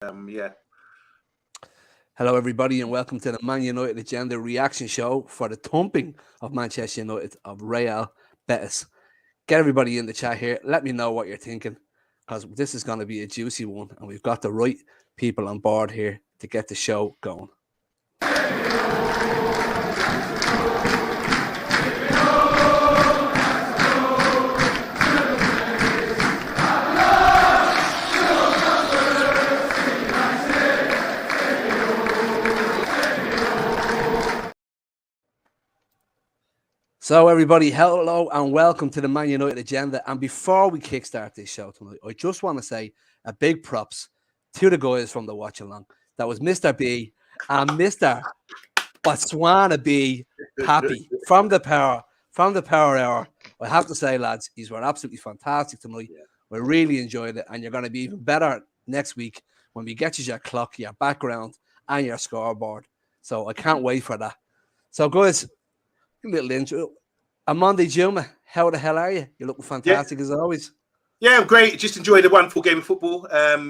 Yeah. Hello, everybody, and welcome to the Man United Agenda reaction show for the thumping of Manchester United of Real Betis. Get everybody in the chat here. Let me know what you're thinking, because this is going to be a juicy one, and we've got the right people on board here to get the show going. So, everybody, hello and welcome to the Man United Agenda. And before we kickstart this show tonight, I just want to say a big props to the guys from the Watch Along. That was Mr. B and Mr. Botswana B, Papi, from the Power Hour. I have to say, lads, these were absolutely fantastic tonight. Yeah. We really enjoyed it, and you're going to be even better next week when we get you your clock, your background, and your scoreboard. So I can't wait for that. So, guys, a little intro. OMONDI Juma, how the hell are you? You're looking fantastic as always. Yeah, great. Just enjoyed a wonderful game of football.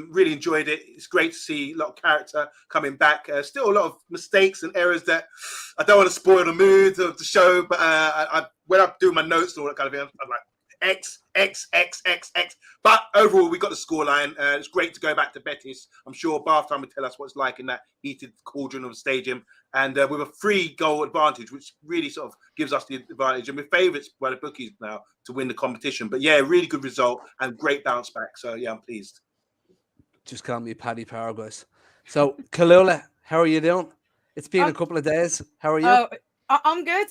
Really enjoyed it. It's great to see a lot of character coming back. Still a lot of mistakes and errors that I don't want to spoil the mood of the show. But when I do my notes and all that kind of thing, I'm like X. But overall, we got the scoreline. It's great to go back to Betis. I'm sure Bath Time will tell us what it's like in that heated cauldron of the stadium. And with a 3-goal advantage, which really sort of gives us the advantage. And we're favourites by the bookies now to win the competition. But yeah, really good result and great bounce back. So yeah, I'm pleased. Just call me Paddy Power, guys. So, CALLULA, how are you doing? It's been a couple of days. How are you? Oh, I'm good.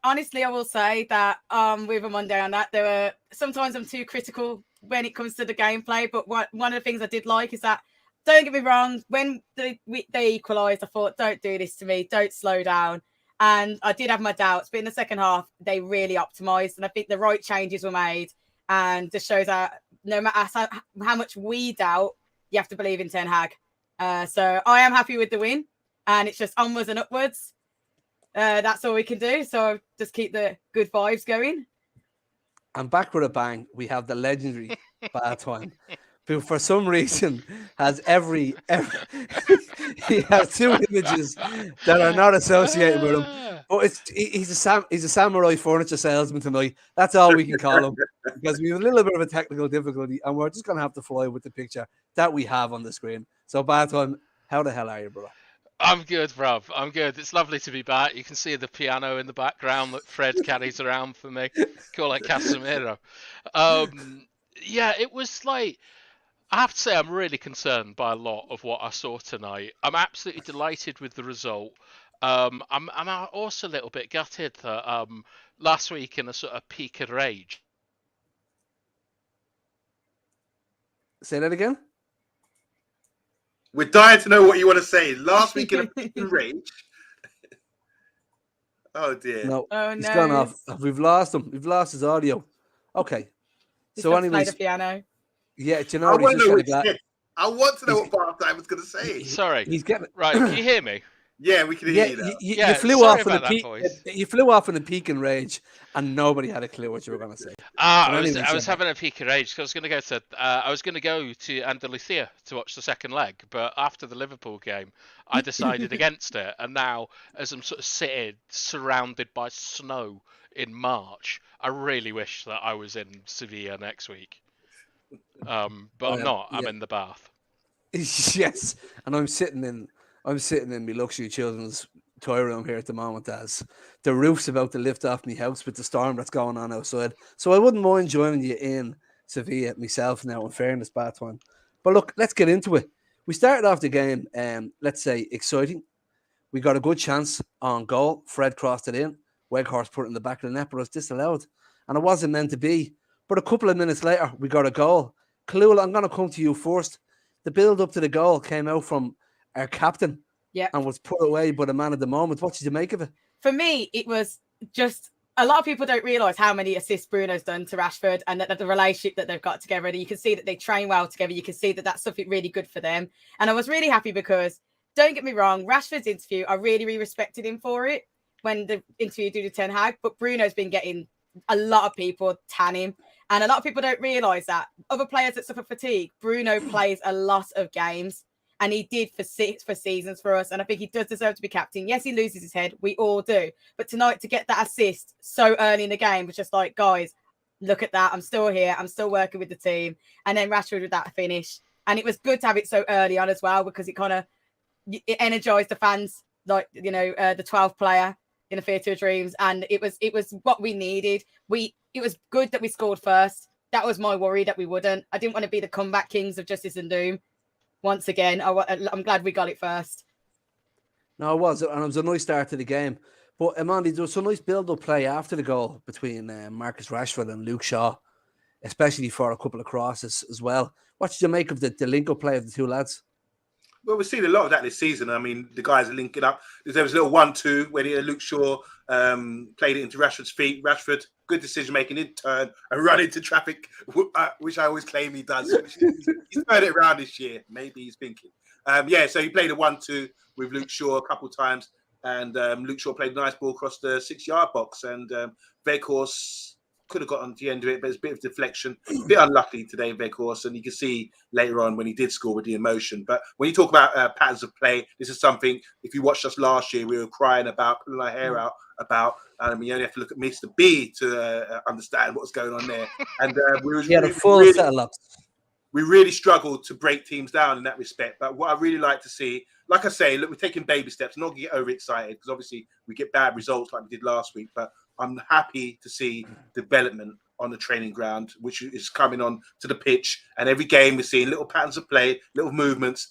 Honestly, I will say that with OMONDI on that, sometimes I'm too critical when it comes to the gameplay. But one of the things I did like is that, don't get me wrong, when they equalised, I thought, don't do this to me, don't slow down. And I did have my doubts, but in the second half, they really optimised. And I think the right changes were made. And just shows that no matter how much we doubt, you have to believe in Ten Hag. So I am happy with the win. And it's just onwards and upwards. That's all we can do. So just keep the good vibes going. And back with a bang, we have the legendary Bath Time, who for some reason has he has 2 images that are not associated with him. But he's a samurai furniture salesman tonight. That's all we can call him, because we have a little bit of a technical difficulty, and we're just going to have to fly with the picture that we have on the screen. So, Bath Time, how the hell are you, brother? I'm good, bruv. I'm good. It's lovely to be back. You can see the piano in the background that Fred carries around for me. Call it Casemiro. Yeah, it was like, I have to say I'm really concerned by a lot of what I saw tonight. I'm absolutely delighted with the result. I'm also a little bit gutted that last week in a sort of peak of rage. Say that again? We're dying to know what you want to say. Last week in a rage. Oh dear. No, Oh, he's no. gone off. We've lost him. We've lost his audio. Okay. So anyways, the piano. Yeah, do you know I what? want to know He's just I want to know what Bath Time was going to say. Sorry. He's getting Right, can you hear me? Yeah, we can hear you now. You flew off in a peak. You flew off in a peak and rage, and nobody had a clue what you were going to say. I was having a peak of rage because I was going to go to Andalusia to watch the second leg, but after the Liverpool game, I decided against it. And now, as I'm sort of sitting surrounded by snow in March, I really wish that I was in Sevilla next week. But I'm not. I'm in the bath. Yes, and I'm sitting in my luxury children's toy room here at the moment, as the roof's about to lift off my house with the storm that's going on outside. So I wouldn't mind joining you in Sevilla myself now, in fairness, Bath One. But look, let's get into it. We started off the game, let's say, exciting. We got a good chance on goal. Fred crossed it in. Weghorst put it in the back of the net, but it was disallowed. And it wasn't meant to be. But a couple of minutes later, we got a goal. CALLULA, I'm going to come to you first. The build up to the goal came out from our captain, and was put away by the man at the moment. What did you make of it? For me, it was just, a lot of people don't realise how many assists Bruno's done to Rashford, and that the relationship that they've got together. And you can see that they train well together. You can see that that's something really good for them. And I was really happy because, don't get me wrong, Rashford's interview, I really respected him for it when the interview did with Ten Hag. But Bruno's been getting a lot of people tan him. And a lot of people don't realise that other players that suffer fatigue, Bruno plays a lot of games. and he did for seasons for us. And I think he does deserve to be captain. Yes, he loses his head. We all do. But tonight, to get that assist so early in the game was just like, guys, look at that. I'm still here. I'm still working with the team. And then Rashford with that finish. And it was good to have it so early on as well, because it energized the fans, like, the 12th player in the Theatre of Dreams. And it was what we needed. It was good that we scored first. That was my worry, that we wouldn't. I didn't want to be the comeback kings of Justice and Doom once again. I'm glad we got it first. No, it was. And it was a nice start to the game. But, Amanda, there was some nice build-up play after the goal between Marcus Rashford and Luke Shaw, especially for a couple of crosses as well. What did you make of the link-up play of the two lads? Well, we've seen a lot of that this season. I mean, the guys are linking up. There was a little 1-2 when Luke Shaw played it into Rashford's feet. Rashford, good decision-making, in turn and run into traffic, which I always claim he does. He's turned it around this year. Maybe he's thinking. So he played a 1-2 with Luke Shaw a couple of times. And Luke Shaw played a nice ball across the 6-yard box. And Weghorst could have got on the end of it, but it's a bit of deflection. A bit unlucky today, Weghorst. And you can see later on when he did score with the emotion. But when you talk about patterns of play, this is something, if you watched us last year, we were crying about, pulling our hair out about. You only have to look at Mr. B to understand what's going on there. And we really struggled to break teams down in that respect. But what I really like to see, like I say, look, we're taking baby steps, not to get overexcited, because obviously we get bad results like we did last week. But I'm happy to see development on the training ground, which is coming on to the pitch. And every game we're seeing little patterns of play, little movements,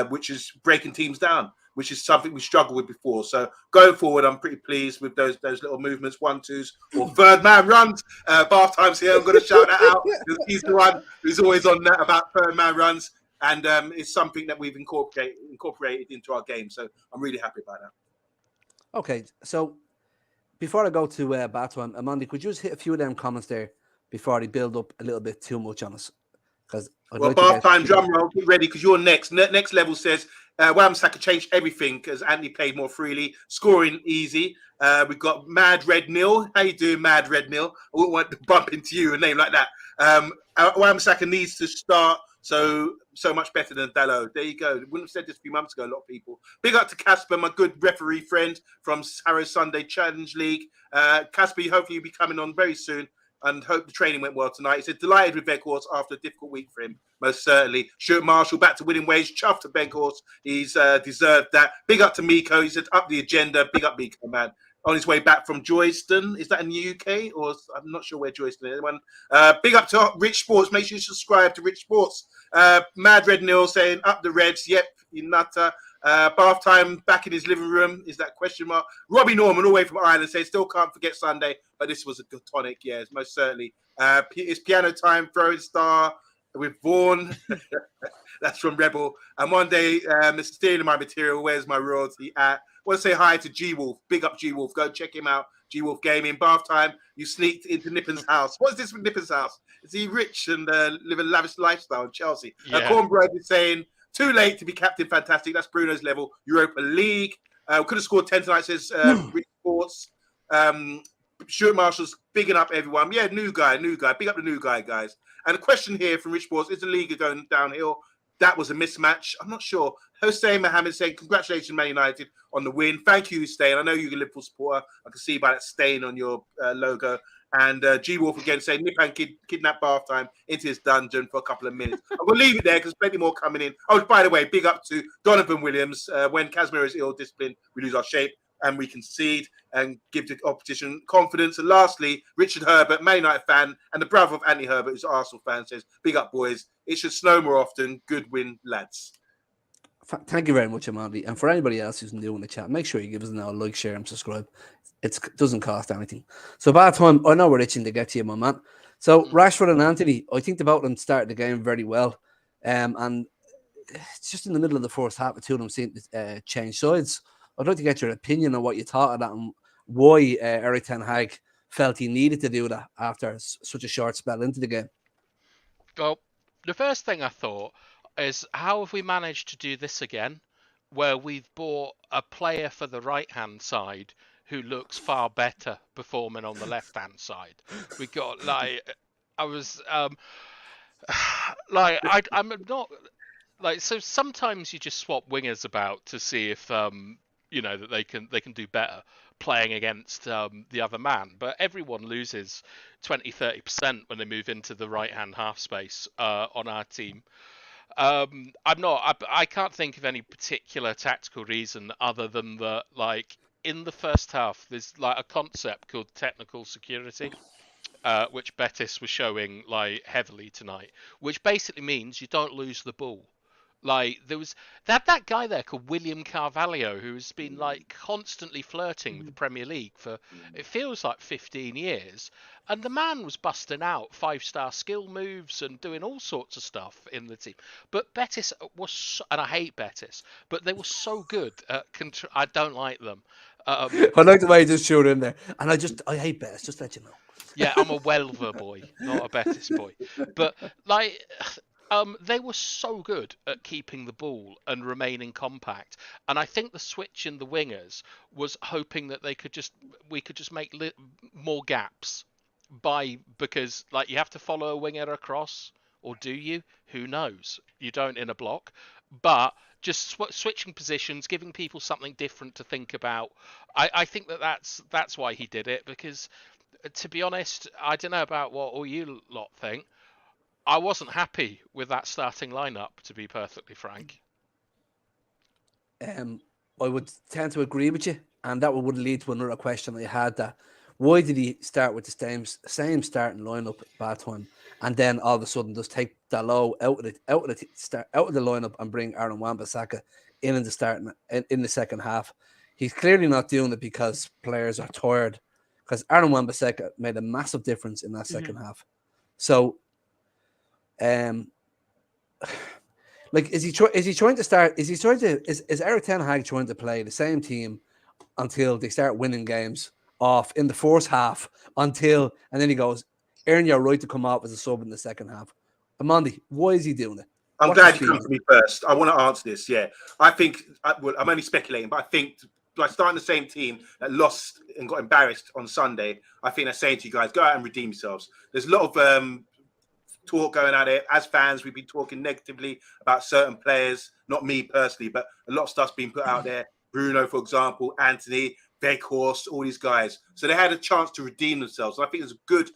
which is breaking teams down, which is something we struggled with before. So going forward, I'm pretty pleased with those little movements, 1-2s or third man runs. Bath Times here, I'm going to shout that out. He's the one who's always on that about third man runs. And it's something that we've incorporated into our game. So I'm really happy about that. Okay, so before I go to Bath Time, Amanda, could you just hit a few of them comments there before they build up a little bit too much on us? Bath Time drum roll, get ready, because you're next. Next level says, Wan-Bissaka changed everything because Anthony played more freely, scoring easy. We've got Mad Red Nil. How you doing, Mad Red Nil? I wouldn't want to bump into you, a name like that. Wan-Bissaka needs to start so much better than Dalot. There you go. Wouldn't have said this a few months ago, a lot of people. Big up to Casper, my good referee friend from Harrow Sunday Challenge League. Casper, hopefully you'll be coming on very soon, and hope the training went well tonight. He said, delighted with Weghorst after a difficult week for him, most certainly. Stuart Marshall back to winning ways. Chuffed to Weghorst. He's deserved that. Big up to Miko. He said, up the agenda. Big up Miko, man. On his way back from Joyston. Is that in the UK? Or I'm not sure where Joyston is. Anyone? Big up to Rich Sports. Make sure you subscribe to Rich Sports. Mad Red Nil saying, up the Reds. Yep, you nutter. Bath Time back in his living room. Is that question mark? Robbie Norman, all the way from Ireland, says, still can't forget Sunday, but this was a good tonic. Yes, most certainly. It's piano time, throwing star with Vaughan. That's from Rebel. And one day, Mr. Stealing my material, where's my royalty at? I want to say hi to G Wolf. Big up G Wolf. Go check him out. G Wolf Gaming. Bath Time. You sneaked into Nippon's house. What is this with Nippon's house? Is he rich and live a lavish lifestyle in Chelsea? Yeah. Cornbread is saying, too late to be captain. Fantastic. That's Bruno's level. Europa League. Could have scored 10 tonight, says Rich Sports. Stuart Marshall's bigging up everyone. Yeah, new guy. Big up the new guy, guys. And a question here from Rich Sports. Is the league going downhill? That was a mismatch. I'm not sure. Hossein Mohammed saying, congratulations, Man United, on the win. Thank you, Stain. I know you're a Liverpool supporter. I can see by that stain on your logo. And G Wolf again saying, Nipan kidnapped Bath Time into his dungeon for a couple of minutes. I'm going to leave it there because plenty more coming in. Oh, by the way, big up to Donovan Williams. When Casemiro is ill disciplined, we lose our shape and we concede and give the opposition confidence. And lastly, Richard Herbert, Man United fan, and the brother of Anthony Herbert, who's an Arsenal fan, says, big up, boys. It should snow more often. Good win, lads. Thank you very much, Amandi. And for anybody else who's new in the chat, make sure you give us a like, share, and subscribe. It doesn't cost anything. So, Bad Time, I know we're itching to get to you, my man. So, Rashford and Anthony, I think about them started the game very well. And it's just in the middle of the first half, the two of them seemed to change sides. I'd like to get your opinion on what you thought of that and why Erik ten Hag felt he needed to do that after such a short spell into the game. Well, the first thing I thought is, how have we managed to do this again, where we've bought a player for the right-hand side who looks far better performing on the left-hand side? We got, like, I was, like, I'm not... like, so sometimes you just swap wingers about to see if that they can do better playing against the other man. But everyone loses 20-30% when they move into the right hand half space on our team. I can't think of any particular tactical reason other than that, like, in the first half there's like a concept called technical security, which Betis was showing like heavily tonight, which basically means you don't lose the ball. Like, there was that guy there called William Carvalho, who has been like constantly flirting with the Premier League for, it feels like, 15 years, and the man was busting out 5-star skill moves and doing all sorts of stuff in the team. But Betis and I hate Betis, but they were so good at I don't like them. I like the way you just showed in there, and I hate Betis. Just to let you know. Yeah, I'm a Welver boy, not a Betis boy. But like, they were so good at keeping the ball and remaining compact, and I think the switch in the wingers was hoping that we could just make more gaps because like you have to follow a winger across, or do you? Who knows? You don't in a block, but just switching positions, giving people something different to think about. I think that's why he did it, because, to be honest, I don't know about what all you lot think. I wasn't happy with that starting lineup, to be perfectly frank. I would tend to agree with you, and that would lead to another question I had: that why did he start with the same starting lineup at that time, and then all of a sudden just take Dalot out of the lineup and bring Aaron Wan-Bissaka in the second half? He's clearly not doing it because players are tired, because Aaron Wan-Bissaka made a massive difference in that second half. So, like, is Eric Ten Hag trying to play the same team until they start winning games off in the first half, and then he goes, earn your right to come out as a sub in the second half? Omondi, why is he doing it? I'm glad you come to me first. I want to answer this. Yeah, I think I'm only speculating, but I think by starting the same team that lost and got embarrassed on Sunday, I think they're saying to you guys, go out and redeem yourselves. There's a lot of talk going out there. As fans, we've been talking negatively about certain players, not me personally, but a lot of stuff's been put out there. Bruno, for example, Anthony, Weghorst, all these guys. So they had a chance to redeem themselves. And I think it was a good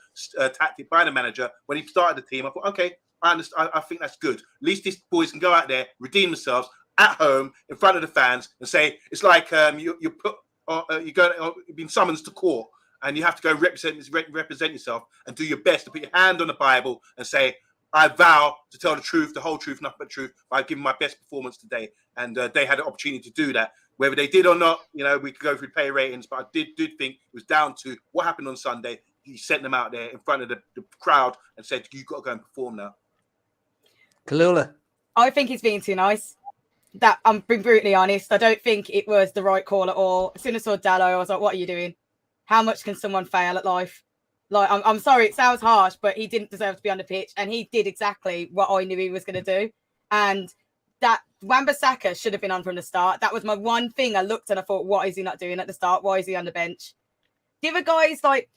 tactic by the manager. When he started the team, I thought, okay, I understand. I think that's good. At least these boys can go out there, redeem themselves at home in front of the fans, and say it's like you've been summoned to court, and you have to go represent yourself and do your best to put your hand on the Bible and say, I vow to tell the truth, the whole truth, nothing but truth, by giving my best performance today. And they had an opportunity to do that. Whether they did or not, we could go through pay ratings, but I did think it was down to what happened on Sunday. He sent them out there in front of the crowd and said, you've got to go and perform now. CALLULA. I think he's being too nice. That I'm being brutally honest. I don't think it was the right call at all. As soon as I saw Dalot, I was like, what are you doing? How much can someone fail at life? Like, I'm sorry, it sounds harsh, but he didn't deserve to be on the pitch, and he did exactly what I knew he was going to do. And that Wan-Bissaka should have been on from the start. That was my one thing. I looked and I thought, what is he not doing at the start? Why is he on the bench? The other guys, like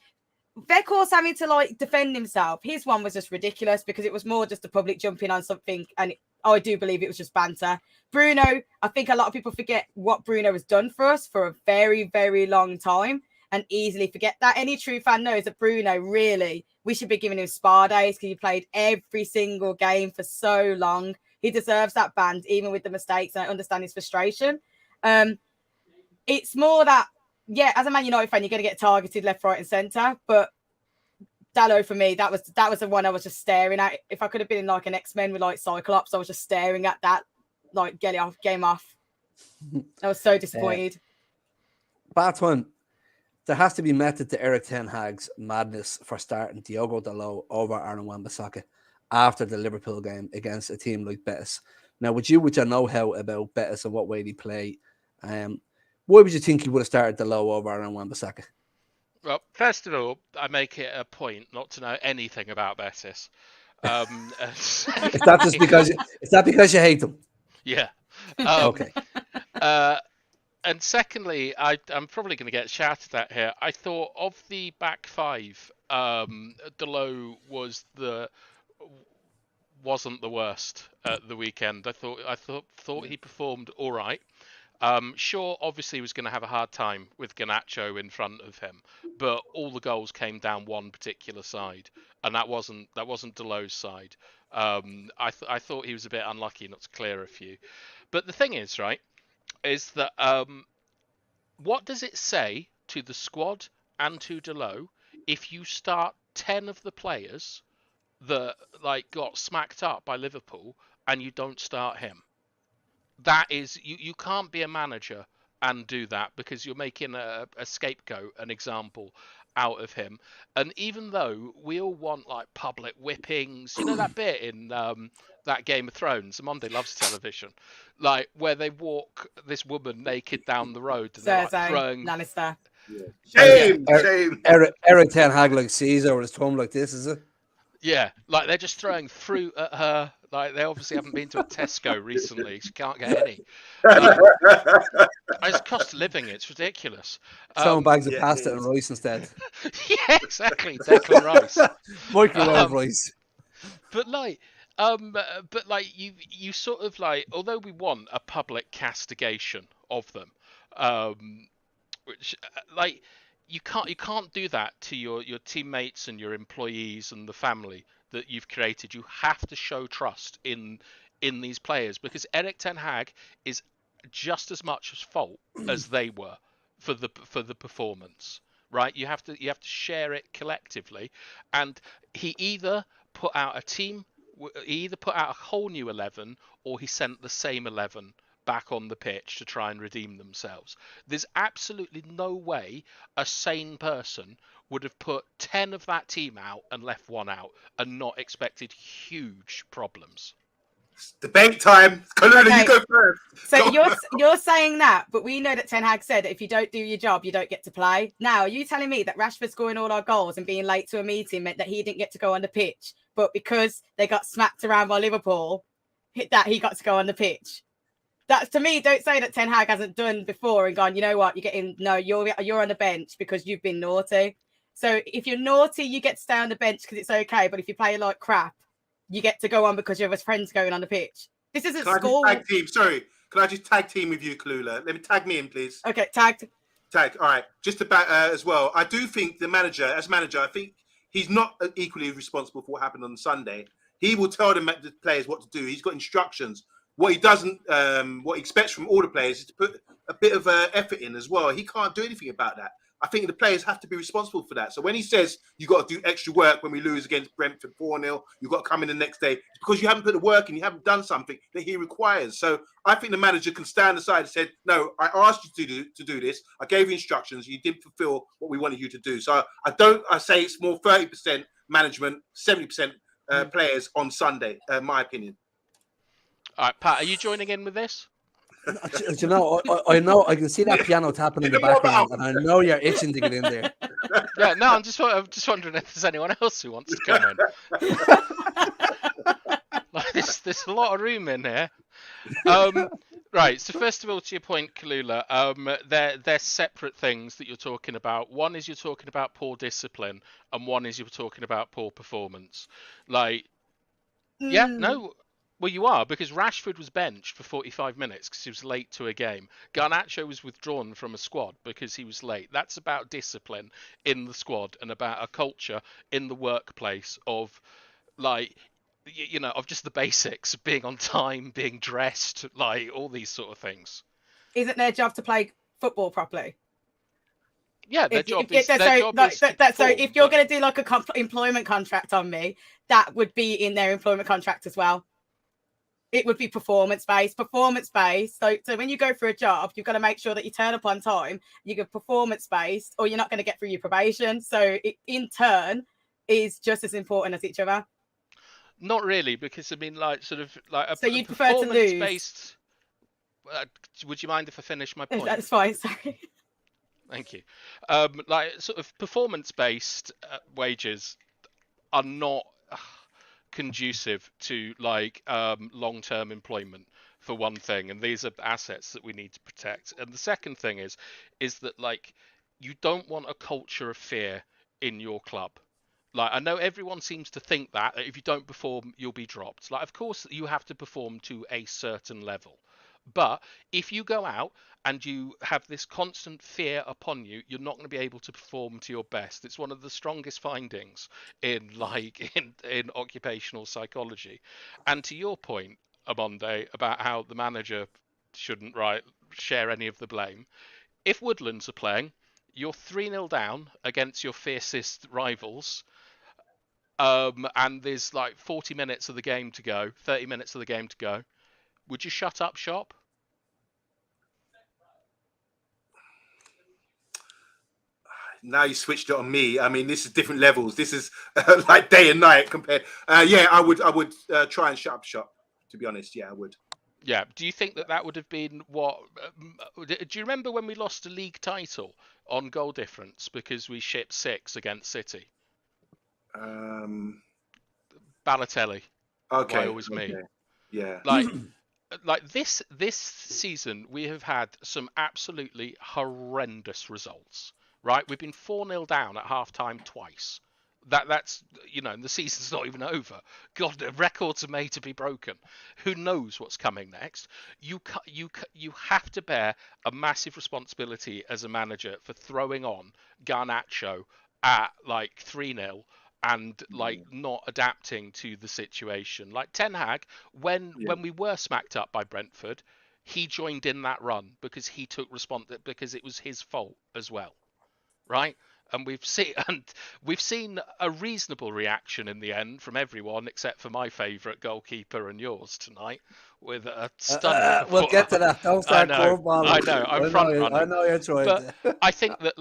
Weghorst, having to like defend himself. His one was just ridiculous because it was more just the public jumping on something, and I do believe it was just banter. Bruno, I think a lot of people forget what Bruno has done for us for a very, very long time, and easily forget that. Any true fan knows that Bruno, really, we should be giving him spa days because he played every single game for so long. He deserves that band, even with the mistakes, and I understand his frustration. It's more that, yeah, as a Man United fan, you're going to get targeted left, right, and centre. But Dalot, for me, that was the one I was just staring at. If I could have been in like an X-Men with like Cyclops, I was just staring at that, like, get it off, game off. I was so disappointed. Bad one. There has to be method to Eric Ten Hag's madness for starting Diogo Dalot over Aaron Wan-Bissaka after the Liverpool game against a team like Betis. Now, with you, which I know how about Betis and what way they play, why would you think he would have started Dalot over Aaron Wan-Bissaka? Well, first of all, I make it a point not to know anything about Betis. Is that because you hate them? Yeah. Okay. And secondly, I'm probably going to get shouted at here. I thought of the back five, Dalot was wasn't the worst at the weekend. I thought he performed all right. Sure, obviously he was going to have a hard time with Garnacho in front of him, but all the goals came down one particular side, and that wasn't Delo's side. I thought he was a bit unlucky not to clear a few. But the thing is, right, is that what does it say to the squad and to Delo if you start 10 of the players that like got smacked up by Liverpool and you don't start him? That is, you can't be a manager and do that, because you're making a scapegoat, an example out of him. And even though we all want like public whippings, you know that bit in that Game of Thrones, Monday loves television, like where they walk this woman naked down the road and they're like Cersei throwing. Lannister. Shame, shame. Eric Ten Hag like Caesar with his thumb like this, is it? Yeah, like they're just throwing fruit at her. Like they obviously haven't been to a Tesco recently. She can't get any. It's cost of living. It's ridiculous. Throwing bags of yeah, pasta it and is. rice instead. Yeah, exactly. Declan Rice. Microwave rice. But you sort of like, although we want a public castigation of them, which like you can't do that to your teammates and your employees and the family that you've created. You have to show trust in these players, because Eric Ten Hag is just as much as fault as they were for the performance, right? You have to share it collectively, and he either put out a whole new 11, or he sent the same 11 back on the pitch to try and redeem themselves. There's absolutely no way a sane person would have put 10 of that team out and left one out and not expected huge problems. Debate time. CALLULA, Okay. you go first. So Go. you're saying that, but we know that Ten Hag said that if you don't do your job, you don't get to play. Now, are you telling me that Rashford scoring all our goals and being late to a meeting meant that he didn't get to go on the pitch, but because they got smacked around by Liverpool, that he got to go on the pitch? That's, to me, don't say that Ten Hag hasn't done before and gone, you know what, you're on the bench because you've been naughty. So if you're naughty, you get to stay on the bench because it's okay. But if you play like crap, you get to go on because your friends going on the pitch. This isn't school. Tag team? Sorry, can I just tag team with you, CALLULA? Let me tag me in, please. Okay, tagged. Tag. All right. Just about as well. I do think the manager, I think he's not equally responsible for what happened on Sunday. He will tell the players what to do. He's got instructions. What he doesn't, what he expects from all the players is to put a bit of effort in as well. He can't do anything about that. I think the players have to be responsible for that. So when he says you got to do extra work when we lose against Brentford 4-0, you've got to come in the next day, it's because you haven't put the work in, you haven't done something that he requires. So I think the manager can stand aside and say, no, I asked you to do this. I gave you instructions. You didn't fulfill what we wanted you to do. So I say it's more 30% management, 70% players on Sunday, my opinion. All right, Pat, are you joining in with this? You know, I know I can see that piano tapping in the background, and I know you're itching to get in there. Yeah, no, I'm just wondering if there's anyone else who wants to come in. Like, there's a lot of room in here. Right, so first of all, to your point, CALLULA, they're separate things that you're talking about. One is you're talking about poor discipline, and one is you're talking about poor performance. Like, yeah, no. Well, you are, because Rashford was benched for 45 minutes because he was late to a game. Garnacho was withdrawn from a squad because he was late. That's about discipline in the squad and about a culture in the workplace of, like, of just the basics, being on time, being dressed, like all these sort of things. Isn't their job to play football properly? Yeah, their job is. So if you're going to do like a employment contract on me, that would be in their employment contract as well. It would be performance-based. So when you go for a job, you've got to make sure that you turn up on time, you get performance-based, or you're not going to get through your probation. So it, in turn, is just as important as each other. Not really, because I mean, like, sort of like a so you'd prefer to lose. Based, would you mind if I finish my point? That's fine. Sorry. Thank you. Like, sort of performance-based wages are not conducive to like long-term employment, for one thing, and these are assets that we need to protect. And the second thing is that like you don't want a culture of fear in your club. Like, I know everyone seems to think that if you don't perform, you'll be dropped. Like, of course, you have to perform to a certain level. But if you go out and you have this constant fear upon you, you're not going to be able to perform to your best. It's one of the strongest findings in in occupational psychology. And to your point, Amonde, about how the manager shouldn't share any of the blame. If Woodlands are playing, you're 3-0 down against your fiercest rivals, and there's like 40 minutes of the game to go, 30 minutes of the game to go. Would you shut up shop? Now you switched it on me. I mean, this is different levels. This is like day and night compared. Yeah, I would try and shut up shop. To be honest, yeah, I would. Yeah. Do you think that would have been what? Do you remember when we lost a league title on goal difference because we shipped 6 against City? Balotelli. Okay. Why always me? Yeah. Like this season, we have had some absolutely horrendous results. Right, we've been 4-0 down at half-time twice. That's the season's not even over. God, the records are made to be broken. Who knows what's coming next? You have to bear a massive responsibility as a manager for throwing on Garnacho at like 3-0 and like not adapting to the situation. Like Ten Hag, when we were smacked up by Brentford, he joined in that run because he took because it was his fault as well, right? And we've seen a reasonable reaction in the end from everyone except for my favourite goalkeeper and yours tonight with a stunning. We'll get to that. Don't start curveball. I know. I'm front running. I know you're trying. But I think that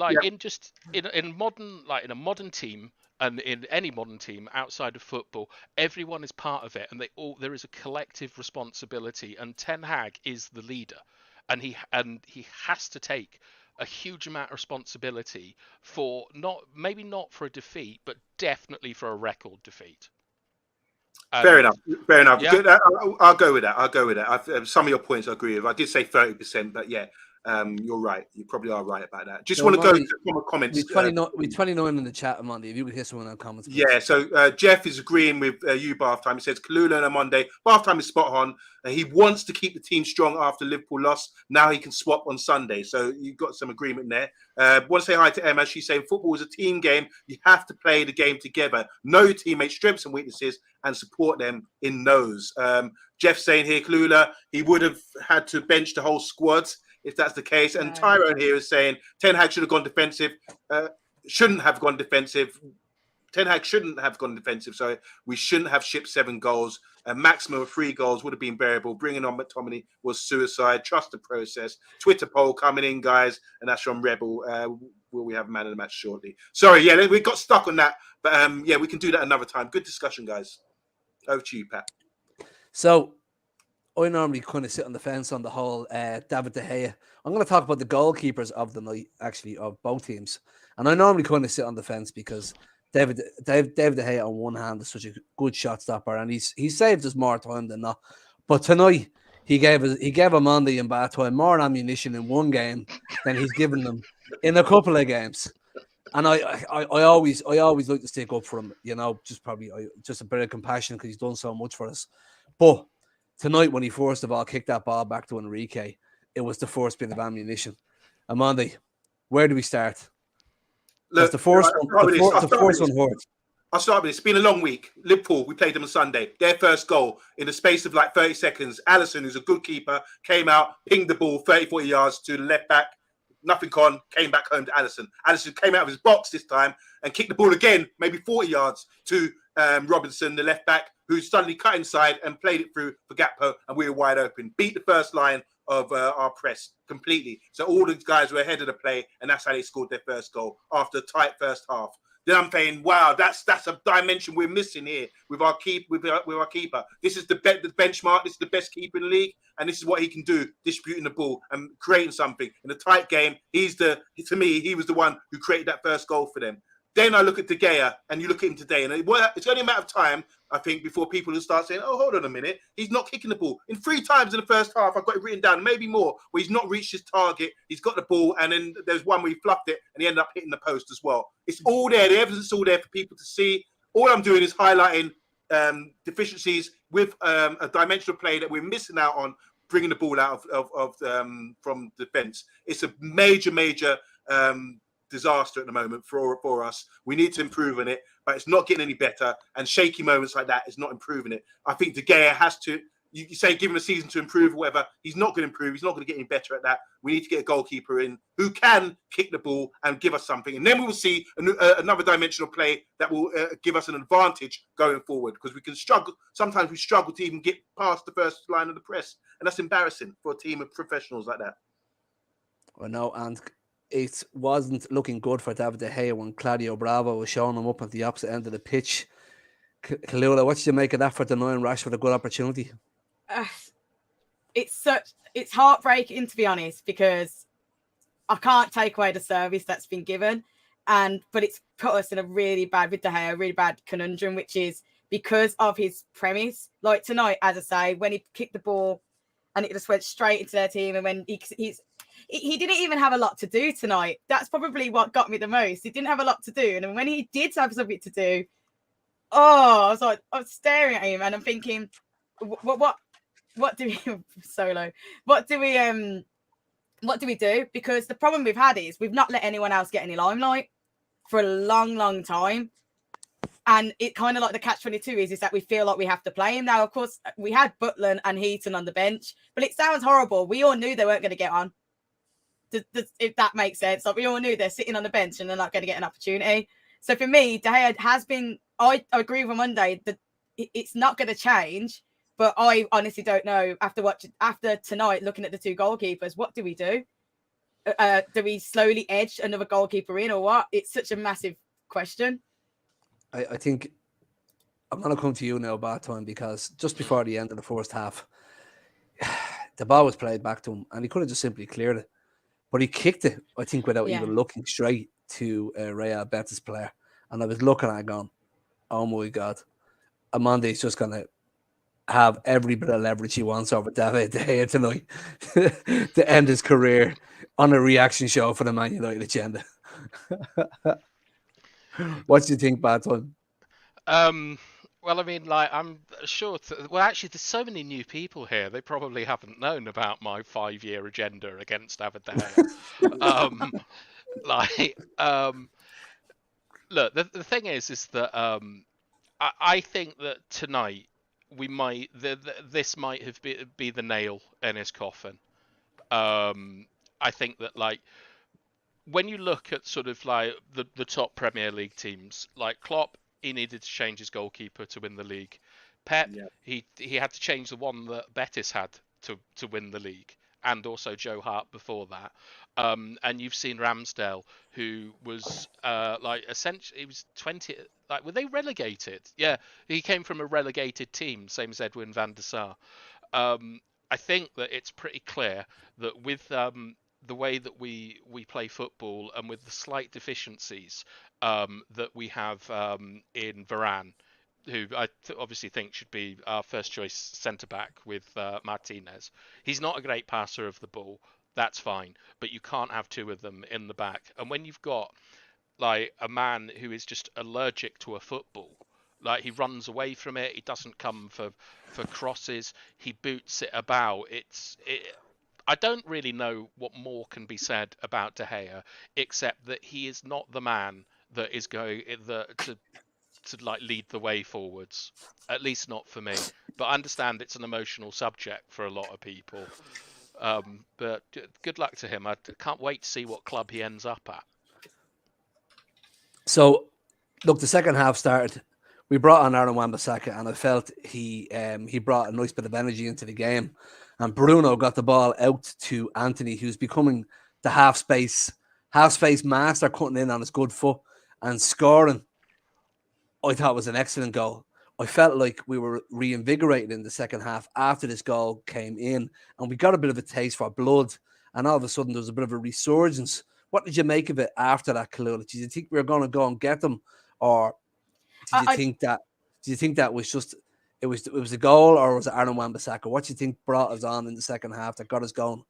in a modern team and in any modern team outside of football, everyone is part of it, and there is a collective responsibility. And Ten Hag is the leader, and he has to take a huge amount of responsibility for maybe not for a defeat, but definitely for a record defeat. Fair enough. Yeah. Good. I'll go with that. Some of your points I agree with. I did say 30%, but yeah, you're right. You probably are right about that. Just want to go to some comments. We 29 in the chat, Monday. If you could hear someone in the comments. Please. Yeah, so Jeff is agreeing with you, Bath Time. He says CALLULA and Monday. Bath Time is spot on. He wants to keep the team strong after Liverpool lost. Now he can swap on Sunday. So you've got some agreement there. Want to say hi to Emma. She's saying football is a team game. You have to play the game together. Know your teammates' strengths and weaknesses and support them in those. Jeff saying here, CALLULA, he would have had to bench the whole squad if that's the case. And Tyrone here is saying Ten Hag should have gone defensive. Shouldn't have gone defensive. Ten Hag shouldn't have gone defensive. So we shouldn't have shipped 7 goals. A maximum of 3 goals would have been bearable. Bringing on McTominay was suicide. Trust the process. Twitter poll coming in, guys. And that's from Rebel. Will we have a man of the match shortly? Sorry, yeah, we got stuck on that. But yeah, we can do that another time. Good discussion, guys. Over to you, Pat. So I normally kind of sit on the fence on the whole David De Gea. I'm going to talk about the goalkeepers of the night, actually, of both teams. And I normally kind of sit on the fence because David De Gea on one hand is such a good shot stopper, and he saved us more time than not. But tonight he gave OMONDI and bad time more ammunition in one game than he's given them in a couple of games. And I always like to stick up for him, just a bit of compassion because he's done so much for us. But tonight, when he first of all kicked that ball back to Enrique, it was the first bit of ammunition. OMONDI, where do we start? Look, the first one hurt. I'll start with this. It's been a long week. Liverpool, we played them on Sunday. Their first goal in the space of like 30 seconds. Alisson, who's a good keeper, came out, pinged the ball 30, 40 yards to the left back. Nothing on, came back home to Alisson. Alisson came out of his box this time and kicked the ball again, maybe 40 yards to Robinson, the left back, who suddenly cut inside and played it through for Gakpo, and we were wide open. Beat the first line of our press completely. So all the guys were ahead of the play, and that's how they scored their first goal after a tight first half. Then I'm saying, wow, that's a dimension we're missing here with our keeper. This is the benchmark. This is the best keeper in the league, and this is what he can do: distributing the ball and creating something in a tight game. To me, he was the one who created that first goal for them. Then I look at De Gea, and you look at him today, and it's only a matter of time, I think, before people will start saying, "Oh, hold on a minute, he's not kicking the ball." In 3 times in the first half, I've got it written down, maybe more, where he's not reached his target. He's got the ball, and then there's one where he fluffed it, and he ended up hitting the post as well. It's all there. The evidence is all there for people to see. All I'm doing is highlighting deficiencies with a dimensional play that we're missing out on, bringing the ball out from defence. It's a major disaster at the moment for us. We need to improve on it, but it's not getting any better. And shaky moments like that is not improving it. I think De Gea has to. You say give him a season to improve, or whatever. He's not going to improve. He's not going to get any better at that. We need to get a goalkeeper in who can kick the ball and give us something, and then we will see another dimensional play that will give us an advantage going forward. Because we can struggle. Sometimes we struggle to even get past the first line of the press, and that's embarrassing for a team of professionals like that. Well, no, and it wasn't looking good for David De Gea when Claudio Bravo was showing him up at the opposite end of the pitch. CALLULA, what did you make of that for denying Rashford a good opportunity? It's heartbreaking, to be honest, because I can't take away the service that's been given, but it's put us in a really bad conundrum, which is because of his premise. Like tonight, as I say, when he kicked the ball and it just went straight into their team, and when he didn't even have a lot to do tonight. That's probably what got me the most. He didn't have a lot to do, and when he did have something to do, I was staring at him, and I'm thinking, what do we solo? What do we do? Because the problem we've had is we've not let anyone else get any limelight for a long time. And it kind of like the catch-22 is that we feel like we have to play him. Now, of course, we had Butland and Heaton on the bench, but it sounds horrible. We all knew they weren't going to get on. If that makes sense. Like, we all knew they're sitting on the bench and they're not going to get an opportunity. So for me, De Gea has been, I agree with Monday that it's not going to change, but I honestly don't know after tonight, looking at the 2 goalkeepers, what do we do? Do we slowly edge another goalkeeper in, or what? It's such a massive question. I think I'm going to come to you now, Barton, because just before the end of the first half, the ball was played back to him and he could have just simply cleared it. But he kicked it, I think, without even looking straight to Real Betis player. And I was looking at it going, oh my God, OMONDI's just going to have every bit of leverage he wants over David De Gea tonight to end his career on a reaction show for the Man United agenda. What do you think, Barton? Well, I mean, like, I'm sure. Well, actually, there's so many new people here. They probably haven't known about my 5-year agenda against David De Gea. Look, the thing is that I think that tonight this might have be the nail in his coffin. I think that, like, when you look at sort of like the top Premier League teams, like Klopp, he needed to change his goalkeeper to win the league. Pep, he had to change the one that Betis had to win the league, and also Joe Hart before that. And you've seen Ramsdale, who was essentially, he was 20. Like, were they relegated? Yeah, he came from a relegated team, same as Edwin van der Sar. I think that it's pretty clear that with the way that we play football, and with the slight deficiencies that we have in Varane, who I obviously think should be our first choice centre back with Martinez. He's not a great passer of the ball. That's fine, but you can't have 2 of them in the back. And when you've got like a man who is just allergic to a football, like, he runs away from it, he doesn't come for crosses, he boots it about. I don't really know what more can be said about De Gea, except that he is not the man that is going to like lead the way forwards. At least not for me. But I understand it's an emotional subject for a lot of people. But good luck to him. I can't wait to see what club he ends up at. So, look, the second half started. We brought on Aaron Wan-Bissaka, and I felt he brought a nice bit of energy into the game. And Bruno got the ball out to Anthony, who's becoming the half space master, cutting in on his good foot and scoring. I thought it was an excellent goal. I felt like we were reinvigorated in the second half after this goal came in, and we got a bit of a taste for blood. And all of a sudden, there was a bit of a resurgence what did you make of it after that, CALLULA? Did you think we were going to go and get them, or did you think that? Do you think that was just it was a goal, or was it Aaron Wan-Bissaka? What do you think brought us on in the second half that got us going?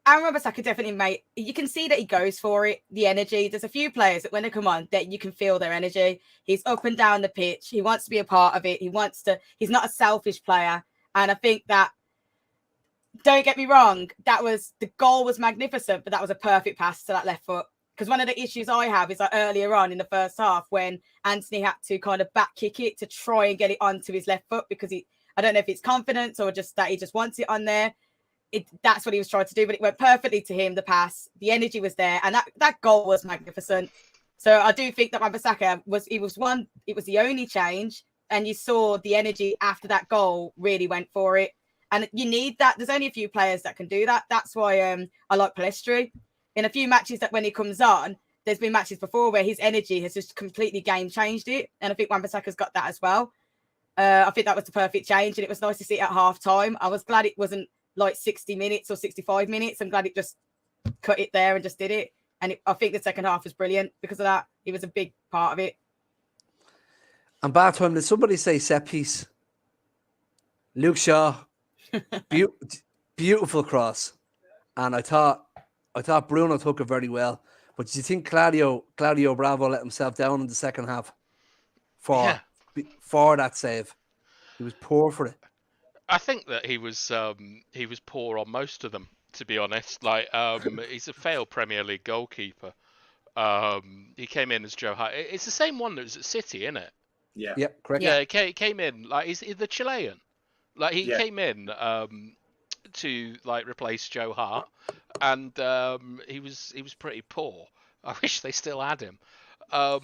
Aaron Wan-Bissaka definitely made. You can see that he goes for it. The energy. There's a few players that when they come on, that you can feel their energy. He's up and down the pitch. He wants to be a part of it. He wants to. He's not a selfish player, and I think that. Don't get me wrong. The goal was magnificent, but that was a perfect pass to that left foot. Because one of the issues I have is like earlier on in the first half when Anthony had to kind of back kick it to try and get it onto his left foot because I don't know if it's confidence or just that he just wants it on there. That's what he was trying to do, but it went perfectly to him, the pass. The energy was there, and that goal was magnificent. So I do think that Wan-Bissaka it was the only change, and you saw the energy after that goal really went for it. And you need that. There's only a few players that can do that. That's why I like Palestri. In a few matches that when he comes on, there's been matches before where his energy has just completely game changed it. And I think Wan-Bissaka's got that as well. I think that was the perfect change. And it was nice to see it at half time. I was glad it wasn't like 60 minutes or 65 minutes. I'm glad it just cut it there and just did it. And I think the second half was brilliant because of that. He was a big part of it. And back time, did somebody say set piece? Luke Shaw, beautiful cross. And I thought Bruno took it very well. But do you think Claudio Bravo let himself down in the second half for that save? He was poor for it. I think that he was poor on most of them, to be honest. Like he's a failed Premier League goalkeeper. He came in as Joe Hart. It's the same one that was at City, isn't it? Yeah. Yep, correct. Yeah, he came in like he's the Chilean. Like he came in to like replace Joe Hart, and he was pretty poor. I wish they still had him. But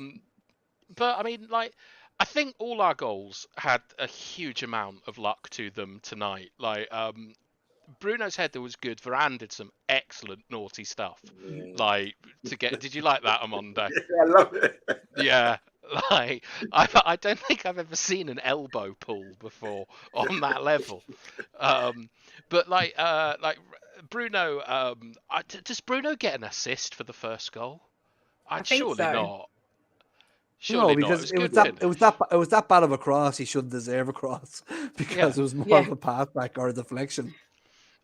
I mean, like, I think all our goals had a huge amount of luck to them tonight. Like, Bruno's header was good. Varane did some excellent naughty stuff. Like, did you like that, Omondi? Yeah, I love it. Yeah. Like, I don't think I've ever seen an elbow pull before on that level. But like Bruno, does Bruno get an assist for the first goal? I think surely so. not. Surely no, because not. it was that bad of a cross. He shouldn't deserve a cross because it was more of a pass back or a deflection.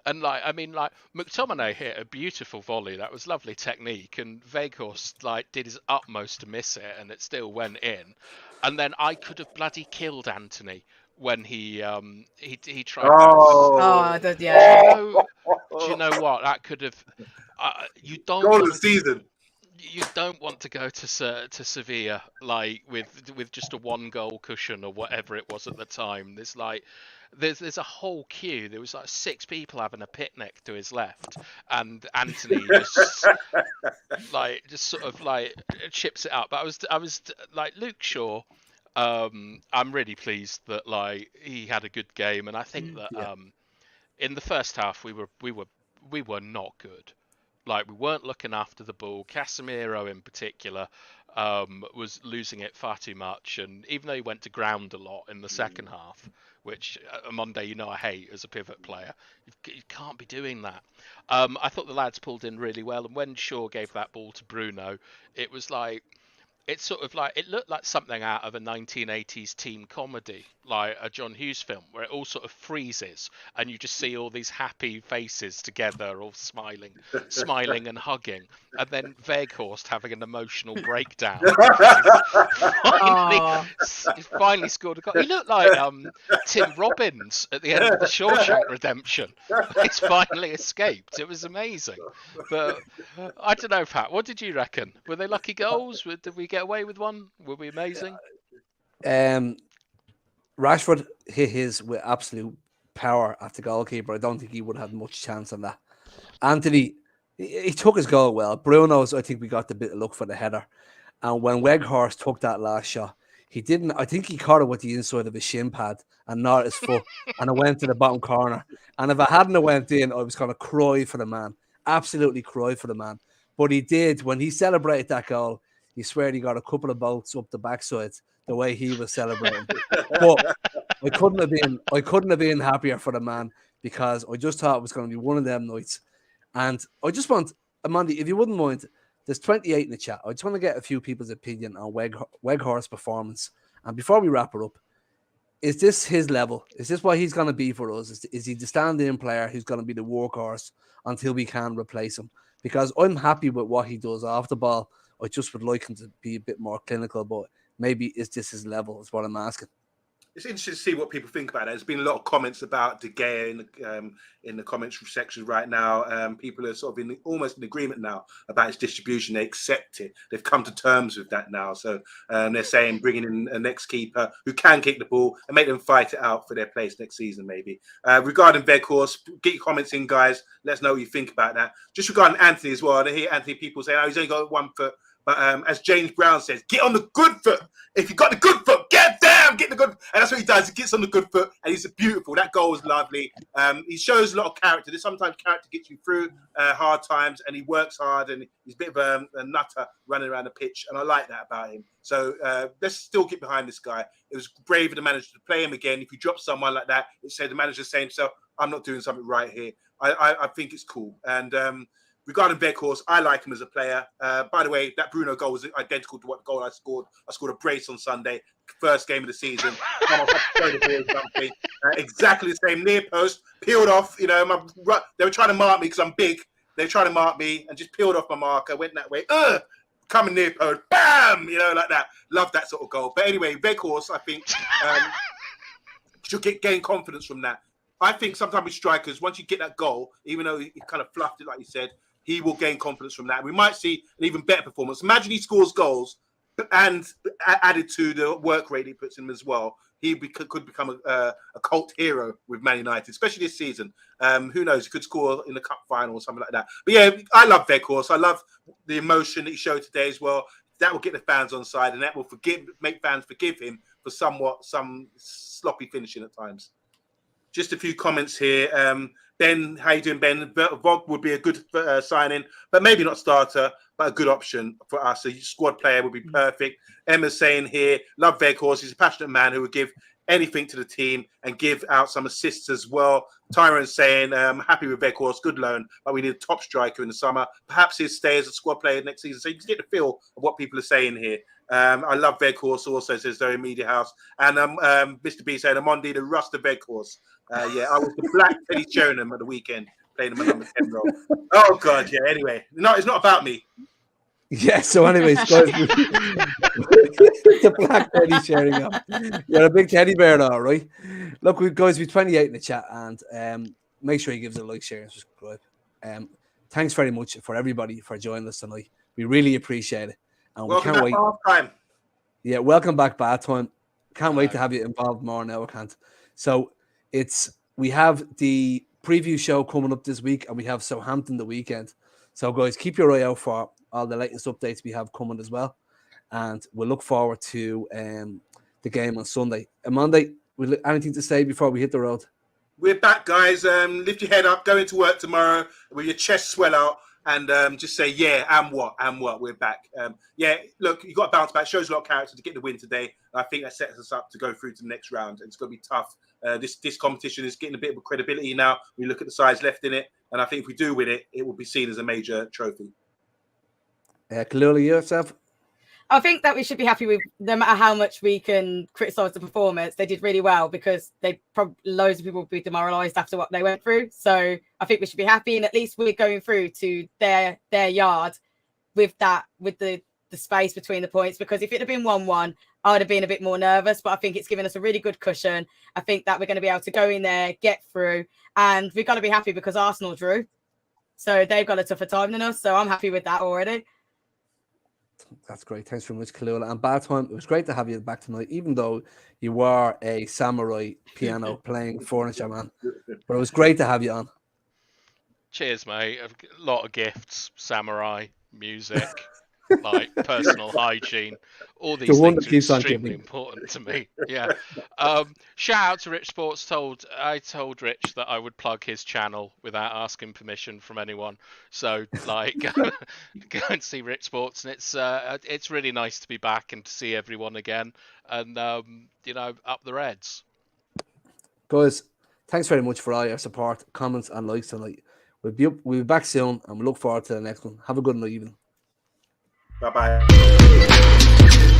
And like, I mean, like McTominay hit a beautiful volley. That was lovely technique, and Weghorst like did his utmost to miss it, and it still went in. And then I could have bloody killed Anthony when he tried. Do you know what? That could have. You don't. Goal of the season. You don't want to go to Sevilla like with just a 1-goal cushion or whatever it was at the time. There's a whole queue. There was like 6 people having a picnic to his left, and Anthony just sort of like chips it up. But I was like Luke Shaw. I'm really pleased that like he had a good game, and I think that in the first half we were not good. Like, we weren't looking after the ball. Casemiro in particular was losing it far too much, and even though he went to ground a lot in the second half, which Monday, you know, I hate as a pivot player. You can't be doing that. I thought the lads pulled in really well, and when Shaw gave that ball to Bruno, it was like, it's sort of like, it looked like something out of a 1980s teen comedy, like a John Hughes film, where it all sort of freezes and you just see all these happy faces together, all smiling and hugging, and then Weghorst having an emotional breakdown. He finally scored a goal. He looked like Tim Robbins at the end of the Shawshank Redemption. He's finally escaped. It was amazing. But I don't know, Pat, what did you reckon? Were they lucky goals? Did we get away with one? Were we amazing? Rashford hit his with absolute power at the goalkeeper. I don't think he would have much chance on that. Anthony, he took his goal well. Bruno's, I think we got the bit of luck for the header. And when Weghorst took that last shot, he didn't. I think he caught it with the inside of his shin pad and not his foot, and it went to the bottom corner. And if it hadn't went in, I was going to cry for the man. Absolutely cry for the man. But he did. When he celebrated that goal, you swear he got a couple of bolts up the backside the way he was celebrating. But I couldn't have been happier for the man, because I just thought it was going to be one of them nights. And I just want, Amandi, if you wouldn't mind, there's 28 in the chat. I just want to get a few people's opinion on Weghorst's performance. And before we wrap it up, is this his level? Is this what he's going to be for us? Is he the stand-in player who's going to be the workhorse until we can replace him? Because I'm happy with what he does off the ball. I just would like him to be a bit more clinical, but maybe is this his level is what I'm asking. It's interesting to see what people think about it. There's been a lot of comments about De Gea in the comments section right now. People are sort of almost in agreement now about his distribution. They accept it. They've come to terms with that now. So they're saying bringing in a next keeper who can kick the ball and make them fight it out for their place next season, maybe. Regarding Weghorst, get your comments in, guys. Let us know what you think about that. Just regarding Anthony as well. I hear Anthony people saying, oh, he's only got 1 foot. But as James Brown says, get on the good foot. If you got the good foot, get down, get the good. And that's what he does. He gets on the good foot, and he's beautiful. That goal was lovely. He shows a lot of character. Sometimes character gets you through hard times, and he works hard, and he's a bit of a nutter running around the pitch, and I like that about him. So let's still get behind this guy. It was brave of the manager to play him again. If you drop someone like that, it said the manager saying himself, I'm not doing something right here. I think it's cool. And regarding Weghorst, I like him as a player. By the way, that Bruno goal was identical to what goal I scored. I scored a brace on Sunday, first game of the season. Exactly the same, near post, peeled off. You know, they were trying to mark me because I'm big. They were trying to mark me and just peeled off my marker, went that way. Coming near post, bam! You know, like that. Love that sort of goal. But anyway, Weghorst, I think, should gain confidence from that. I think sometimes with strikers, once you get that goal, even though he kind of fluffed it, like you said, he will gain confidence from that. We might see an even better performance. Imagine he scores goals and added to the work rate he puts in as well. He could become a cult hero with Man United, especially this season. Who knows? He could score in the cup final or something like that. But yeah, I love Weghorst. I love the emotion that he showed today as well. That will get the fans on side, and that will make fans forgive him for some sloppy finishing at times. Just a few comments here. Ben, how you doing, Ben? Vog would be a good signing, but maybe not starter, but a good option for us. A squad player would be perfect. Emma's saying here, love Weghorst. He's a passionate man who would give anything to the team and give out some assists as well. Tyron's saying, happy with Weghorst, good loan, but we need a top striker in the summer. Perhaps he'll stay as a squad player next season. So you can get the feel of what people are saying here. I love Weghorst also, says Zoe Media House. And Mr. B saying, OMONDI, the rust of Weghorst. Yeah, I was the black Teddy Sheringham at the weekend, playing in my number 10 role. Oh, God, yeah, anyway. No, it's not about me. Yeah, so anyways, guys, the black Teddy Sheringham. You're a big teddy bear now, right? Look, we've 28 in the chat, and make sure you give us a like, share, and subscribe. Thanks very much for everybody for joining us tonight. We really appreciate it. And Welcome we can't wait. Time. Yeah, welcome back, bad time. Can't wait to have you involved more now. I can't. So we have the preview show coming up this week, and we have Southampton the weekend. So guys, keep your eye out for all the latest updates we have coming as well, and we'll look forward to the game on Sunday. And Monday, anything to say before we hit the road? We're back, guys. Lift your head up, go into work tomorrow with your chest swell out, and just say, yeah, and what, we're back. Yeah, look, you got to bounce back. Shows a lot of character to get the win today. I think that sets us up to go through to the next round. It's going to be tough. This competition is getting a bit of credibility now. We look at the size left in it, and I think if we do win it, it will be seen as a major trophy. CALLULA, yourself? I think that we should be happy with, no matter how much we can criticise the performance, they did really well, because loads of people will be demoralised after what they went through. So I think we should be happy, and at least we're going through to their yard with the space between the points, because if it had been 1-1, I would have been a bit more nervous, but I think it's given us a really good cushion. I think that we're going to be able to go in there, get through, and we've got to be happy because Arsenal drew. So they've got a tougher time than us, so I'm happy with that already. That's great. Thanks very much, CALLULA. And bad time. It was great to have you back tonight, even though you were a samurai piano playing furniture man. But it was great to have you on. Cheers, mate. A lot of gifts, samurai, music, like personal hygiene. All these things are extremely important to me. Yeah. Shout out to Rich Sports. I told Rich that I would plug his channel without asking permission from anyone. So like, go and see Rich Sports, and it's really nice to be back and to see everyone again, and up the Reds. Guys, thanks very much for all your support, comments, and likes tonight. We'll be back soon, and we look forward to the next one. Have a good night, evening. Bye bye.